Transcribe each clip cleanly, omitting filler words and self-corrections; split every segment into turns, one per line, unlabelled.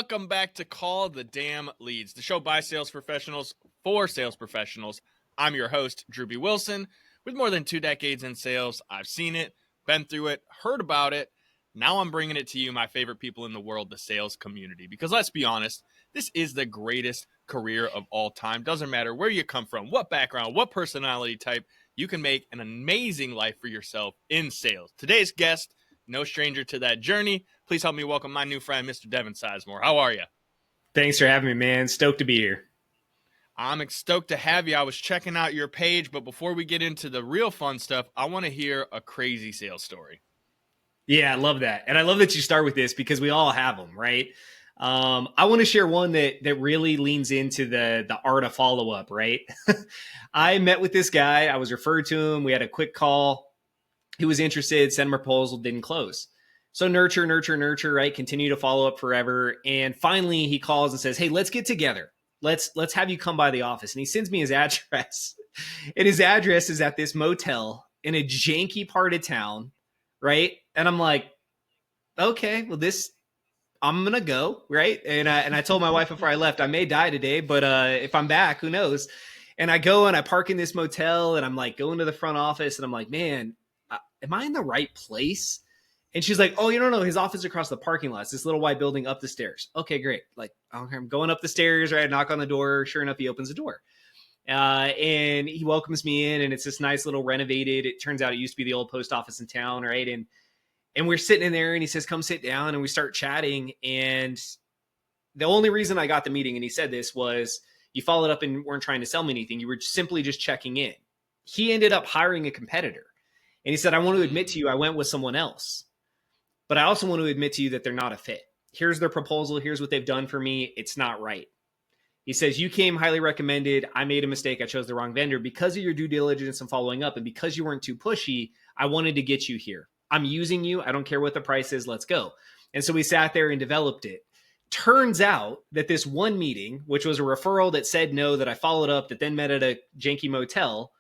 welcome back to Call the Damn Leads, the show by sales professionals for sales professionals. I'm your host, Drew B. Wilson. With more than 2 decades in sales, I've seen it, been through it, heard about it. Now I'm bringing it to you, my favorite people in the world, the sales community. Because let's be honest, this is the greatest career of all time. Doesn't matter where you come from, what background, what personality type, you can make an amazing life for yourself in sales. Today's guest, no stranger to that journey. Please help me welcome my new friend, Mr. Devin Sizemore. How are you?
Thanks for having me, man. Stoked to be here.
I'm stoked to have you. I was checking out your page, but before we get into the real fun stuff, I want to hear a crazy sales story.
Yeah, I love that. And I love that you start with this because we all have them, right? I want to share one that really leans into the art of follow-up, right? I met with this guy. I was referred to him. We had a quick call. He was interested, sent him a proposal, didn't close. So nurture, right? Continue to follow up forever. And finally he calls and says, hey, let's get together. Let's have you come by the office. And he sends me his address. And his address is at this motel in a janky part of town, right? And I'm like, okay, well, I'm going to go, right? And I told my wife before I left, I may die today, but if I'm back, who knows? And I go and I park in this motel and I'm like going to the front office and I'm like, man, am I in the right place? And she's like, oh, you don't know, his office is across the parking lot. It's this little white building up the stairs. Okay, great. Like, okay, I'm going up the stairs, right? I knock on the door. Sure enough, he opens the door. And he welcomes me in, and it's this nice little renovated. It turns out it used to be the old post office in town, right? And we're sitting in there, and he says, come sit down, and we start chatting. And the only reason I got the meeting, and he said this, was you followed up and weren't trying to sell me anything. You were simply just checking in. He ended up hiring a competitor. And he said, I want to admit to you, I went with someone else. But I also want to admit to you that they're not a fit. Here's their proposal. Here's what they've done for me. It's not right. He says, you came highly recommended. I made a mistake. I chose the wrong vendor. Because of your due diligence and following up, and because you weren't too pushy, I wanted to get you here. I'm using you. I don't care what the price is. Let's go. And so we sat there and developed it. Turns out that this one meeting, which was a referral that said no, that I followed up, that then met at a janky motel,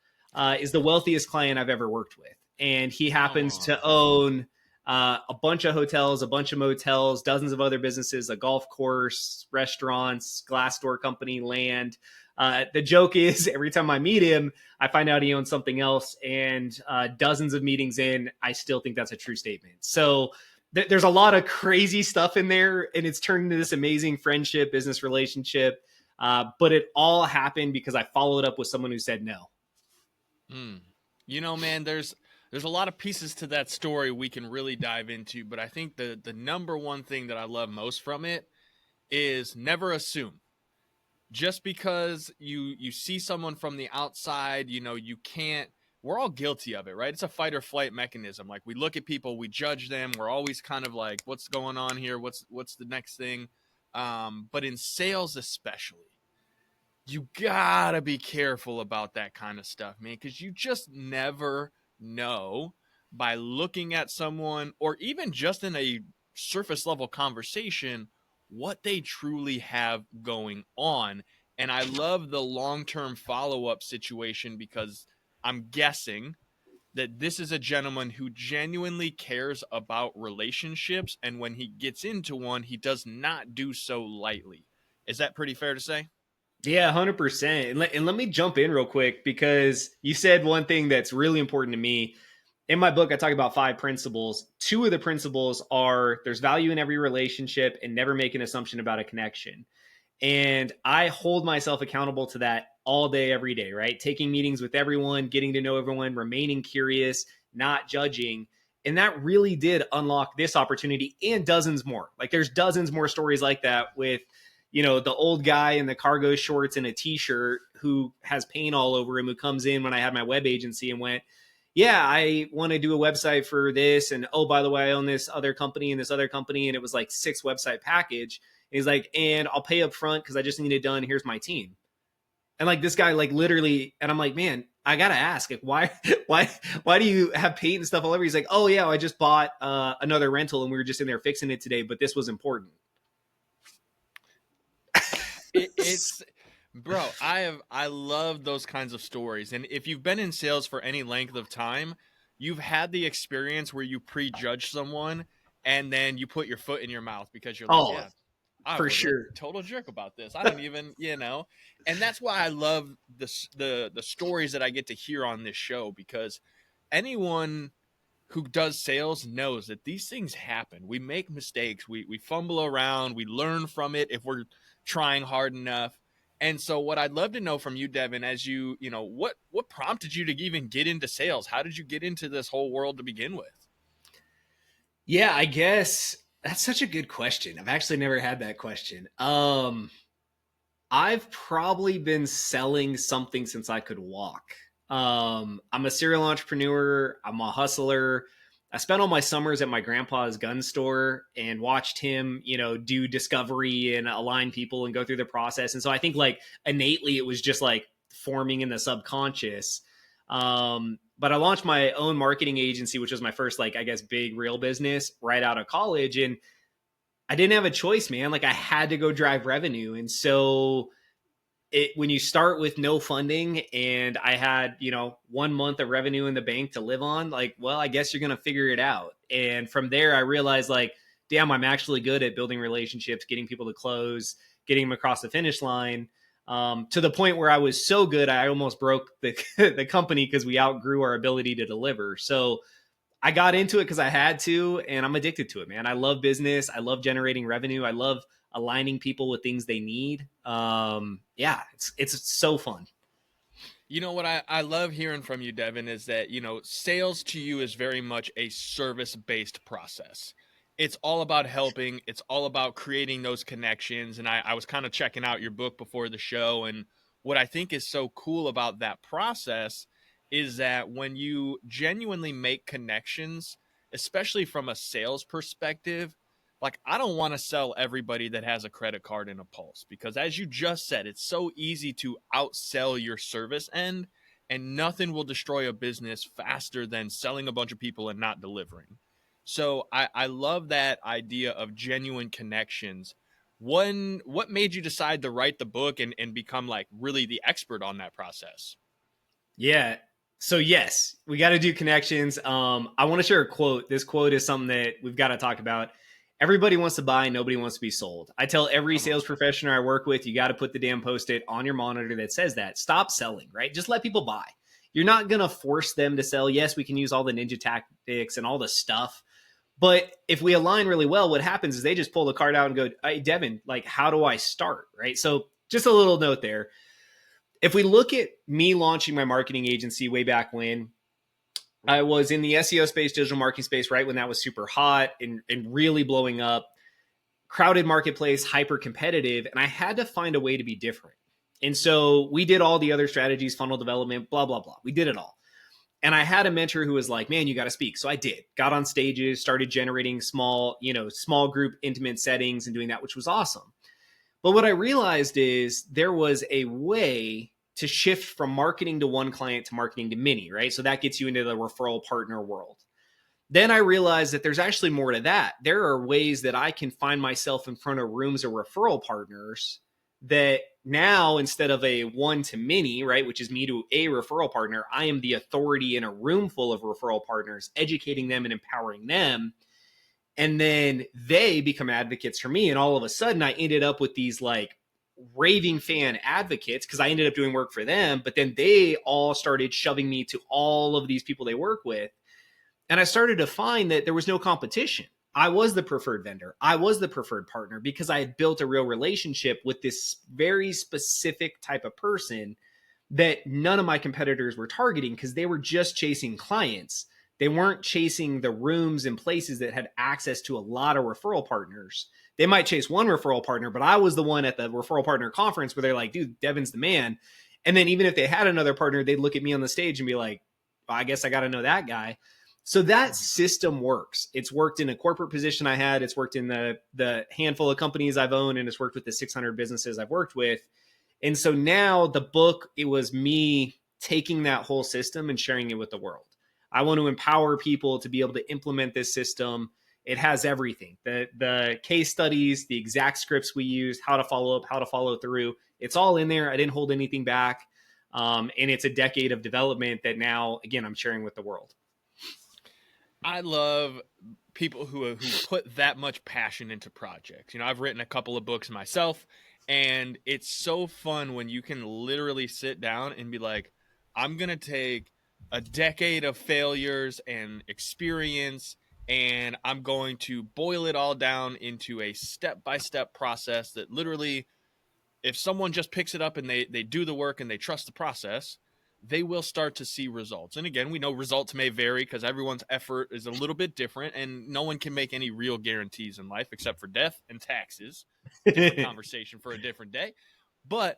is the wealthiest client I've ever worked with. And he happens to own a bunch of hotels, a bunch of motels, dozens of other businesses, a golf course, restaurants, glass door company, land. The joke is every time I meet him, I find out he owns something else. And dozens of meetings in, I still think that's a true statement. So there's a lot of crazy stuff in there, and it's turned into this amazing friendship, business relationship. But it all happened because I followed up with someone who said no.
You know, man, there's a lot of pieces to that story we can really dive into, but I think the number one thing that I love most from it is never assume. Just because you see someone from the outside, you can't, we're all guilty of it, right? It's a fight or flight mechanism. Like, we look at people, we judge them. We're always kind of like, what's going on here? What's the next thing? But in sales especially, you gotta be careful about that kind of stuff, man, because you just never know by looking at someone, or even just in a surface level conversation, what they truly have going on. And I love the long-term follow-up situation, because I'm guessing that this is a gentleman who genuinely cares about relationships, and when he gets into one, he does not do so lightly. Is that pretty fair to say?
Yeah, 100%. And let me jump in real quick, because you said one thing that's really important to me. In my book, I talk about 5 principles. 2 of the principles are there's value in every relationship and never make an assumption about a connection. And I hold myself accountable to that all day, every day, right? Taking meetings with everyone, getting to know everyone, remaining curious, not judging. And that really did unlock this opportunity and dozens more. Like, there's dozens more stories like that with, the old guy in the cargo shorts and a t-shirt who has paint all over him, who comes in when I had my web agency and went, yeah, I want to do a website for this. And, oh, by the way, I own this other company and this other company. And it was like 6 website package. And he's like, and I'll pay up front because I just need it done. Here's my team. And like, this guy, like, literally, and I'm like, man, I got to ask, like, why do you have paint and stuff all over? He's like, oh yeah, I just bought another rental and we were just in there fixing it today, but this was important.
It's bro, I love those kinds of stories. And if you've been in sales for any length of time, you've had the experience where you prejudge someone and then you put your foot in your mouth because you're like, yeah, I
For
was a
sure.
total jerk about this. I don't even, and that's why I love the stories that I get to hear on this show, because anyone who does sales knows that these things happen. We make mistakes. We fumble around. We learn from it if we're trying hard enough. And so what I'd love to know from you, Devin, as what prompted you to even get into sales? How did you get into this whole world to begin with?
Yeah, I guess that's such a good question. I've actually never had that question. I've probably been selling something since I could walk. I'm a serial entrepreneur. I'm a hustler. I spent all my summers at my grandpa's gun store and watched him, do discovery and align people and go through the process. And so I think like innately it was just like forming in the subconscious. But I launched my own marketing agency, which was my first, like, I guess, big real business right out of college. And I didn't have a choice, man. Like I had to go drive revenue. And so when you start with no funding and I had, 1 month of revenue in the bank to live on, like, well, I guess you're going to figure it out. And from there, I realized like, damn, I'm actually good at building relationships, getting people to close, getting them across the finish line. To the point where I was so good, I almost broke the company because we outgrew our ability to deliver. So I got into it because I had to, and I'm addicted to it, man. I love business. I love generating revenue. I love aligning people with things they need. Yeah, it's so fun.
You know what I love hearing from you, Devin, is that, sales to you is very much a service-based process. It's all about helping. It's all about creating those connections. And I was kind of checking out your book before the show. And what I think is so cool about that process is that when you genuinely make connections, especially from a sales perspective, like I don't want to sell everybody that has a credit card and a pulse, because as you just said, it's so easy to outsell your service end, and nothing will destroy a business faster than selling a bunch of people and not delivering. So I love that idea of genuine connections. What made you decide to write the book and become like really the expert on that process?
Yeah. So yes, we got to do connections. I want to share a quote. This quote is something that we've got to talk about. Everybody wants to buy, nobody wants to be sold. I tell every
Come on.
sales professional I work with, you got to put the damn post-it on your monitor that says that. Stop selling, right? Just let people buy. You're not going to force them to sell. Yes, we can use all the ninja tactics and all the stuff. But if we align really well, what happens is they just pull the card out and go, hey, Devin, like, how do I start? Right. So just a little note there. If we look at me launching my marketing agency way back when, I was in the SEO space, digital marketing space, right when that was super hot and really blowing up, crowded marketplace, hyper competitive, and I had to find a way to be different. And so we did all the other strategies, funnel development, blah, blah, blah. We did it all. And I had a mentor who was like, man, you got to speak. So I did, got on stages, started generating small group intimate settings and doing that, which was awesome. But what I realized is there was a way to shift from marketing to one client to marketing to many, right? So that gets you into the referral partner world. Then I realized that there's actually more to that. There are ways that I can find myself in front of rooms of referral partners that now, instead of a one to many, right, which is me to a referral partner, I am the authority in a room full of referral partners, educating them and empowering them. And then they become advocates for me. And all of a sudden I ended up with these like raving fan advocates because I ended up doing work for them. But then they all started shoving me to all of these people they work with. And I started to find that there was no competition. I was the preferred vendor. I was the preferred partner because I had built a real relationship with this very specific type of person that none of my competitors were targeting because they were just chasing clients. They weren't chasing the rooms and places that had access to a lot of referral partners. They might chase one referral partner, but I was the one at the referral partner conference where they're like, dude, Devin's the man. And then even if they had another partner, they'd look at me on the stage and be like, well, I guess I got to know that guy. So that system works. It's worked in a corporate position I had. It's worked in the handful of companies I've owned, and it's worked with the 600 businesses I've worked with. And so now the book, it was me taking that whole system and sharing it with the world. I want to empower people to be able to implement this system. It has everything. The case studies, the exact scripts we used, how to follow up, how to follow through. It's all in there. I didn't hold anything back. And it's a decade of development that now, again, I'm sharing with the world.
I love people who put that much passion into projects. You know, I've written a couple of books myself, and it's so fun when you can literally sit down and be like, I'm going to take a decade of failures and experience, and I'm going to boil it all down into a step-by-step process that literally, if someone just picks it up and they do the work and they trust the process, they will start to see results. And again, we know results may vary because everyone's effort is a little bit different, and no one can make any real guarantees in life except for death and taxes. Different conversation for a different day. But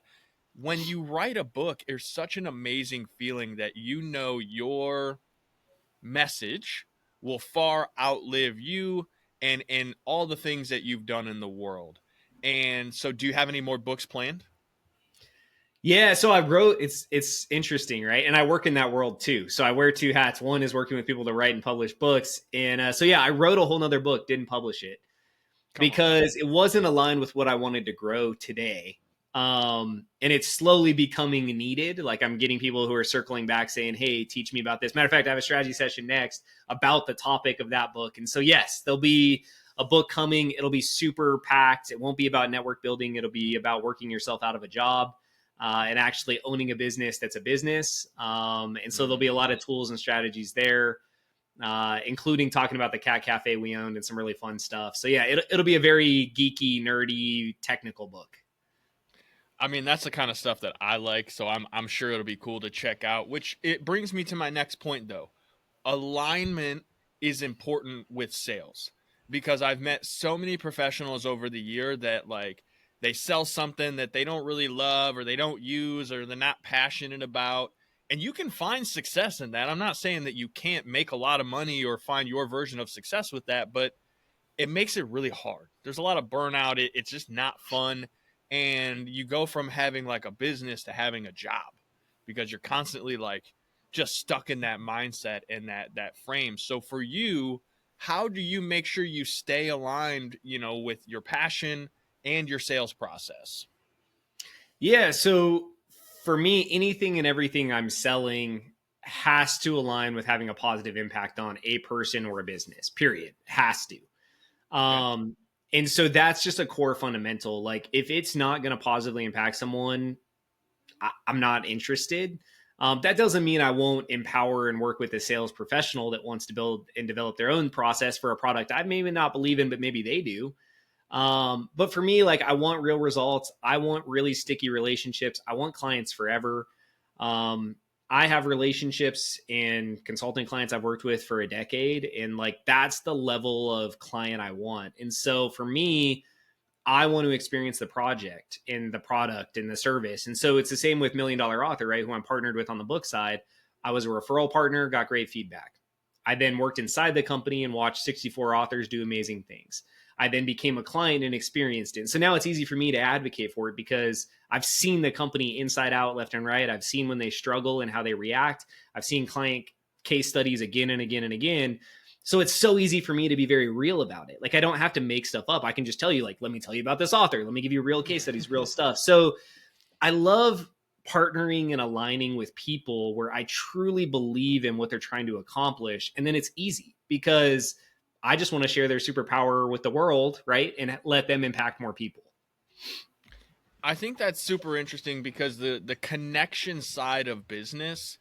when you write a book, there's such an amazing feeling that you know your message will far outlive you and all the things that you've done in the world. And so, do you have any more books planned?
Yeah, so I wrote. It's interesting, right? And I work in that world too. So I wear two hats. One is working with people to write and publish books, and so yeah, I wrote a whole nother book, didn't publish it
Come on.
because it wasn't aligned with what I wanted to grow today. And it's slowly becoming needed. Like I'm getting people who are circling back saying, "Hey, teach me about this." Matter of fact, I have a strategy session next about the topic of that book, and so yes, there'll be a book coming. It'll be super packed. It won't be about network building. It'll be about working yourself out of a job and actually owning a business that's a business. And so there'll be a lot of tools and strategies there, including talking about the cat cafe we owned and some really fun stuff. So yeah, it'll be a very geeky, nerdy, technical book.
I mean, that's the kind of stuff that I like, so I'm sure it'll be cool to check out. Which it brings me to my next point, though. Alignment is important with sales because I've met so many professionals over the year that like they sell something that they don't really love or they don't use or they're not passionate about. And you can find success in that. I'm not saying that you can't make a lot of money or find your version of success with that, but it makes it really hard. There's a lot of burnout. It's just not fun. And you go from having like a business to having a job because you're constantly like just stuck in that mindset and that frame. So for you, how do you make sure you stay aligned, you know, with your passion and your sales process?
Yeah. So for me, anything and everything I'm selling has to align with having a positive impact on a person or a business, period. Has to.
Okay.
And so that's just a core fundamental. Like if it's not going to positively impact someone, I'm not interested. That doesn't mean I won't empower and work with a sales professional that wants to build and develop their own process for a product I maybe not believe in, but maybe they do. But for me, like I want real results. I want really sticky relationships. I want clients forever. Um, I have relationships and consulting clients I've worked with for a decade. And like that's the level of client I want. And so for me, I want to experience the project and the product and the service. And so it's the same with Million Dollar Author, right? Who I'm partnered with on the book side. I was a referral partner, got great feedback. I then worked inside the company and watched 64 authors do amazing things. I then became a client and experienced it. And so now it's easy for me to advocate for it because I've seen the company inside out, left and right. I've seen when they struggle and how they react. I've seen client case studies again and again and again. So it's so easy for me to be very real about it. Like I don't have to make stuff up. I can just tell you, like, let me tell you about this author. Let me give you real case studies, real stuff. So I love partnering and aligning with people where I truly believe in what they're trying to accomplish. And then it's easy because I just want to share their superpower with the world, right? And let them impact more people.
I think that's super interesting because the connection side of business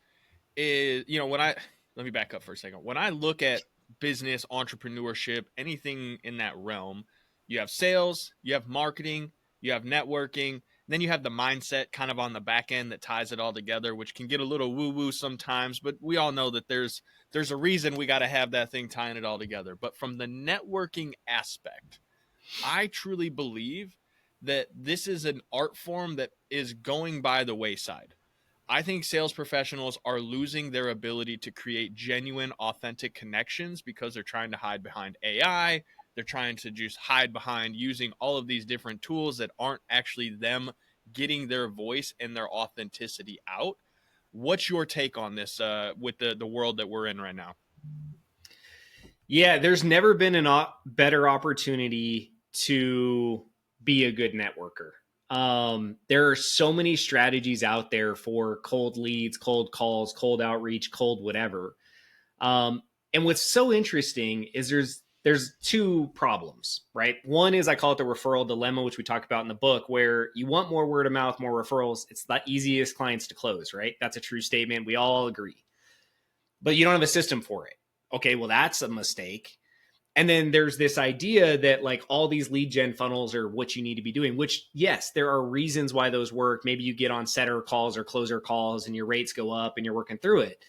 is, you know, when I let me back up for a second. When I look at business, entrepreneurship, anything in that realm, you have sales, you have marketing, you have networking, then you have the mindset kind of on the back end that ties it all together, which can get a little woo woo sometimes, but we all know that there's a reason we got to have that thing tying it all together. But from the networking aspect, I truly believe that this is an art form that is going by the wayside. I think sales professionals are losing their ability to create genuine, authentic connections because they're trying to hide behind AI. They're trying to just hide behind using all of these different tools that aren't actually them getting their voice and their authenticity out. What's your take on this with the world that we're in right now?
Yeah, there's never been a better opportunity to be a good networker. There are so many strategies out there for cold leads, cold calls, cold outreach, cold whatever. And what's so interesting is there's two problems, right? One is, I call it the referral dilemma, which we talk about in the book, where you want more word of mouth, more referrals. It's the easiest clients to close, right? That's a true statement. We all agree. But you don't have a system for it. Okay, well, that's a mistake. And then there's this idea that like all these lead gen funnels are what you need to be doing, which, yes, there are reasons why those work. Maybe you get on setter calls or closer calls and your rates go up and you're working through it.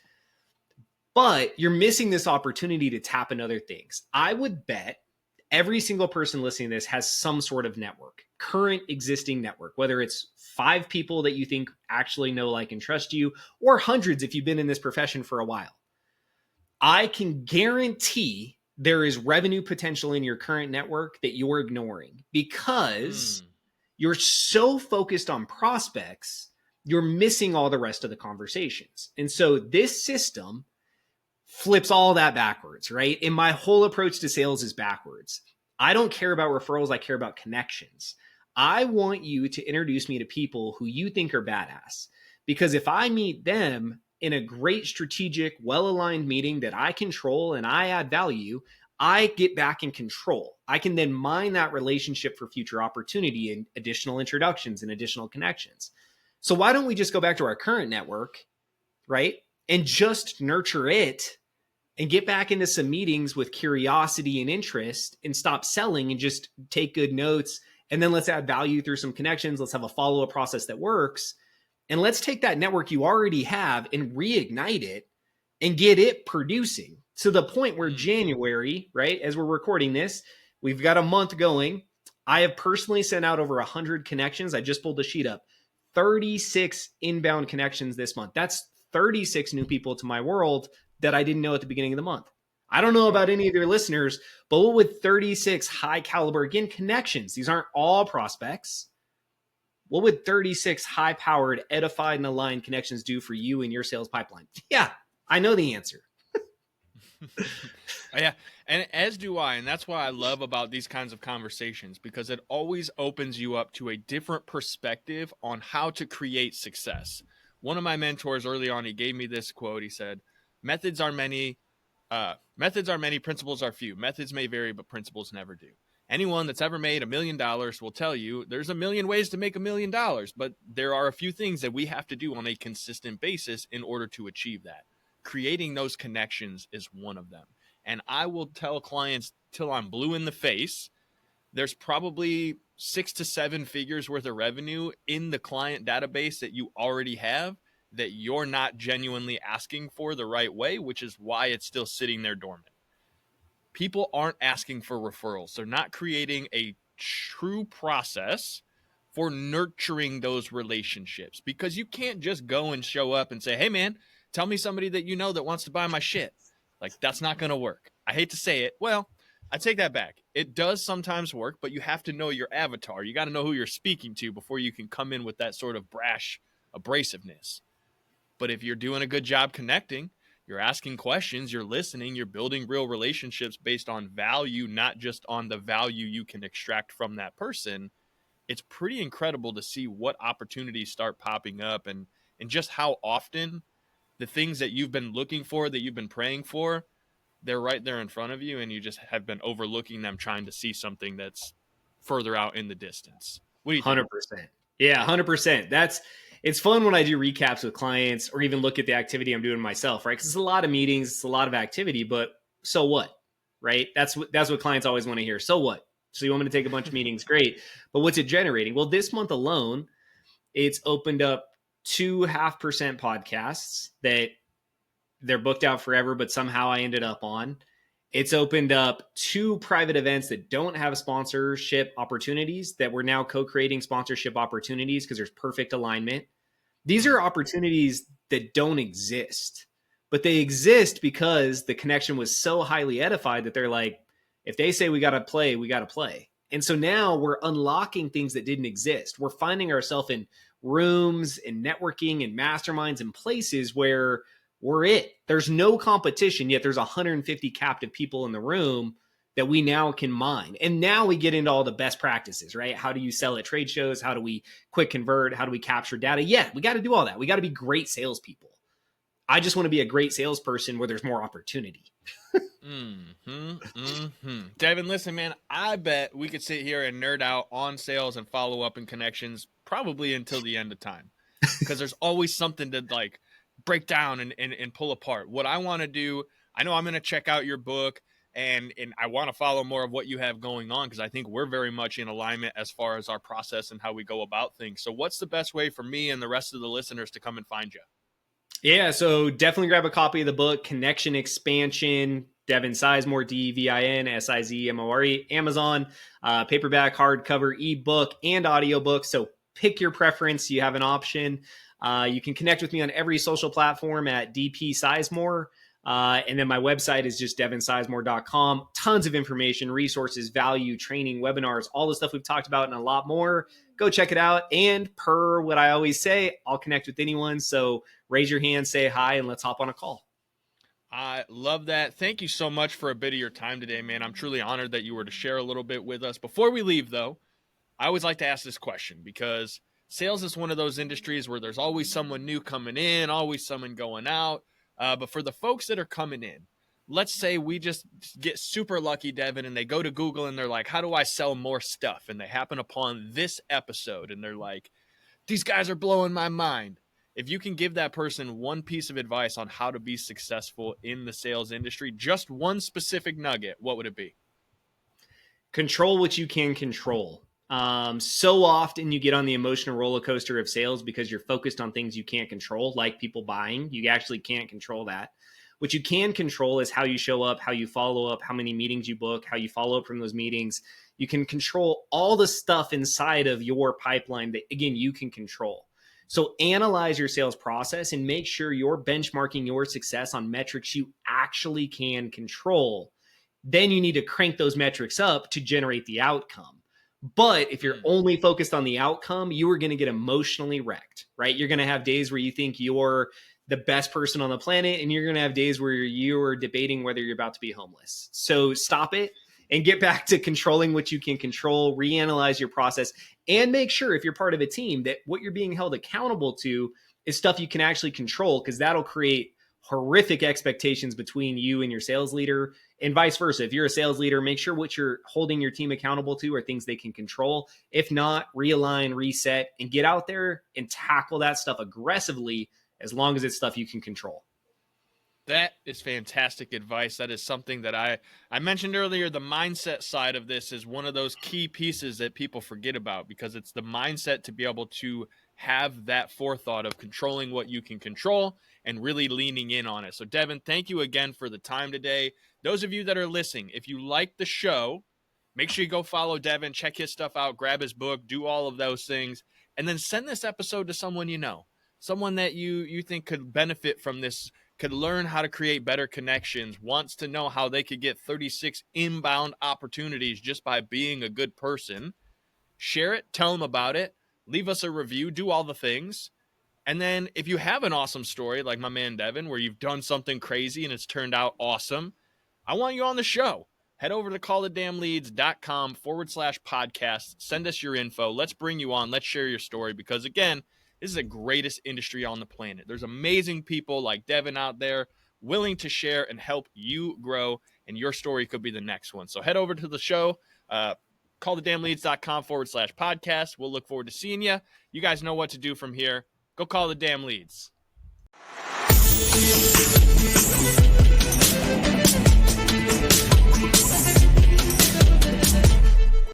But you're missing this opportunity to tap into other things. I would bet every single person listening to this has some sort of network, current existing network, whether it's 5 people that you think actually know, like, and trust you, or hundreds if you've been in this profession for a while. I can guarantee there is revenue potential in your current network that you're ignoring because you're so focused on prospects, you're missing all the rest of the conversations. And so this system flips all that backwards, right? And my whole approach to sales is backwards. I don't care about referrals. I care about connections. I want you to introduce me to people who you think are badass, because if I meet them in a great strategic, well-aligned meeting that I control and I add value, I get back in control. I can then mine that relationship for future opportunity and additional introductions and additional connections. So why don't we just go back to our current network, right? And just nurture it and get back into some meetings with curiosity and interest and stop selling and just take good notes. And then let's add value through some connections. Let's have a follow-up process that works. And let's take that network you already have and reignite it and get it producing to the point where January, right, as we're recording this, we've got a month going. I have personally sent out over 100 connections. I just pulled the sheet up. 36 inbound connections this month. That's 36 new people to my world that I didn't know at the beginning of the month. I don't know about any of your listeners, but what would 36 high caliber, again, connections, these aren't all prospects, what would 36 high powered, edified, and aligned connections do for you in your sales pipeline? Yeah, I know the answer.
Yeah, and as do I, and that's what I love about these kinds of conversations, because it always opens you up to a different perspective on how to create success. One of my mentors early on, he gave me this quote. He said, methods are many, principles are few. Methods may vary, but principles never do. Anyone that's ever made $1 million will tell you there's a million ways to make $1 million, but there are a few things that we have to do on a consistent basis in order to achieve that. Creating those connections is one of them. And I will tell clients till I'm blue in the face, there's probably 6 to 7 figures worth of revenue in the client database that you already have that you're not genuinely asking for the right way, which is why it's still sitting there dormant. People aren't asking for referrals. They're not creating a true process for nurturing those relationships, because you can't just go and show up and say, hey man, tell me somebody that you know that wants to buy my shit. Like, that's not going to work. I hate to say it. Well, I take that back. It does sometimes work, but you have to know your avatar. You got to know who you're speaking to before you can come in with that sort of brash abrasiveness. But if you're doing a good job connecting, you're asking questions, you're listening, you're building real relationships based on value, not just on the value you can extract from that person, it's pretty incredible to see what opportunities start popping up, and just how often the things that you've been looking for, that you've been praying for, they're right there in front of you, and you just have been overlooking them, trying to see something that's further out in the distance. What do you think?
100%. Yeah, 100%. It's fun when I do recaps with clients or even look at the activity I'm doing myself, right? Because it's a lot of meetings, it's a lot of activity, but so what, right? That's what clients always want to hear. So what? So you want me to take a bunch of meetings? Great. But what's it generating? Well, this month alone, it's opened up 2.5% podcasts that they're booked out forever, but somehow I ended up on. It's opened up 2 private events that don't have sponsorship opportunities that we're now co-creating sponsorship opportunities because there's perfect alignment. These are opportunities that don't exist, but they exist because the connection was so highly edified that they're like, if they say we got to play, we got to play. And so now we're unlocking things that didn't exist. We're finding ourselves in rooms and networking and masterminds and places where we're it. There's no competition, yet there's 150 captive people in the room that we now can mine. And now we get into all the best practices, right? How do you sell at trade shows? How do we quick convert? How do we capture data? Yeah, we got to do all that. We got to be great salespeople. I just want to be a great salesperson where there's more opportunity.
Devin, listen, man, I bet we could sit here and nerd out on sales and follow up and connections probably until the end of time, because there's always something to like break down and pull apart. What I want to do, I know I'm going to check out your book, and I want to follow more of what you have going on, because I think we're very much in alignment as far as our process and how we go about things. So what's the best way for me and the rest of the listeners to come and find you?
Yeah, so definitely grab a copy of the book, Connection Expansion, Devin Sizemore, DevinSizemore, Amazon, paperback, hardcover, ebook, and audiobook. So pick your preference. You have an option. You can connect with me on every social platform at DP Sizemore. And then my website is just devinsizemore.com. Tons of information, resources, value, training, webinars, all the stuff we've talked about and a lot more. Go check it out. And per what I always say, I'll connect with anyone. So raise your hand, say hi, and let's hop on a call.
I love that. Thank you so much for a bit of your time today, man. I'm truly honored that you were to share a little bit with us. Before we leave, though, I always like to ask this question, because sales is one of those industries where there's always someone new coming in, always someone going out. But for the folks that are coming in, let's say we just get super lucky, Devin, and they go to Google and they're like, how do I sell more stuff? And they happen upon this episode and they're like, these guys are blowing my mind. If you can give that person one piece of advice on how to be successful in the sales industry, just one specific nugget, what would it be?
Control what you can control. So often you get on the emotional roller coaster of sales because you're focused on things you can't control, like people buying. You actually can't control that. What you can control is how you show up, how you follow up, how many meetings you book, how you follow up from those meetings. You can control all the stuff inside of your pipeline that, again, you can control. So analyze your sales process and make sure you're benchmarking your success on metrics you actually can control. Then you need to crank those metrics up to generate the outcome. But if you're only focused on the outcome, you are going to get emotionally wrecked, right? You're going to have days where you think you're the best person on the planet, and you're going to have days where you're debating whether you're about to be homeless. So stop it and get back to controlling what you can control, reanalyze your process, and make sure if you're part of a team that what you're being held accountable to is stuff you can actually control, because that'll create horrific expectations between you and your sales leader, and vice versa. If you're a sales leader, make sure what you're holding your team accountable to are things they can control. If not, realign, reset, and get out there and tackle that stuff aggressively, as long as it's stuff you can control.
That is fantastic advice. That is something that I mentioned earlier. The mindset side of this is one of those key pieces that people forget about, because it's the mindset to be able to have that forethought of controlling what you can control and really leaning in on it. So Devin, thank you again for the time today. Those of you that are listening, if you like the show, make sure you go follow Devin, check his stuff out, grab his book, do all of those things, and then send this episode to someone you know, someone that you think could benefit from this, could learn how to create better connections, wants to know how they could get 36 inbound opportunities just by being a good person. Share it, tell them about it, leave us a review, do all the things. And then if you have an awesome story like my man Devin, where you've done something crazy and it's turned out awesome, I want you on the show. Head over to callthedamnleads.com/podcast. Send us your info. Let's bring you on. Let's share your story, because again, this is the greatest industry on the planet. There's amazing people like Devin out there willing to share and help you grow, and your story could be the next one. So head over to the show, callthedamnleads.com/podcast. We'll look forward to seeing you. You guys know what to do from here. Go call the damn leads.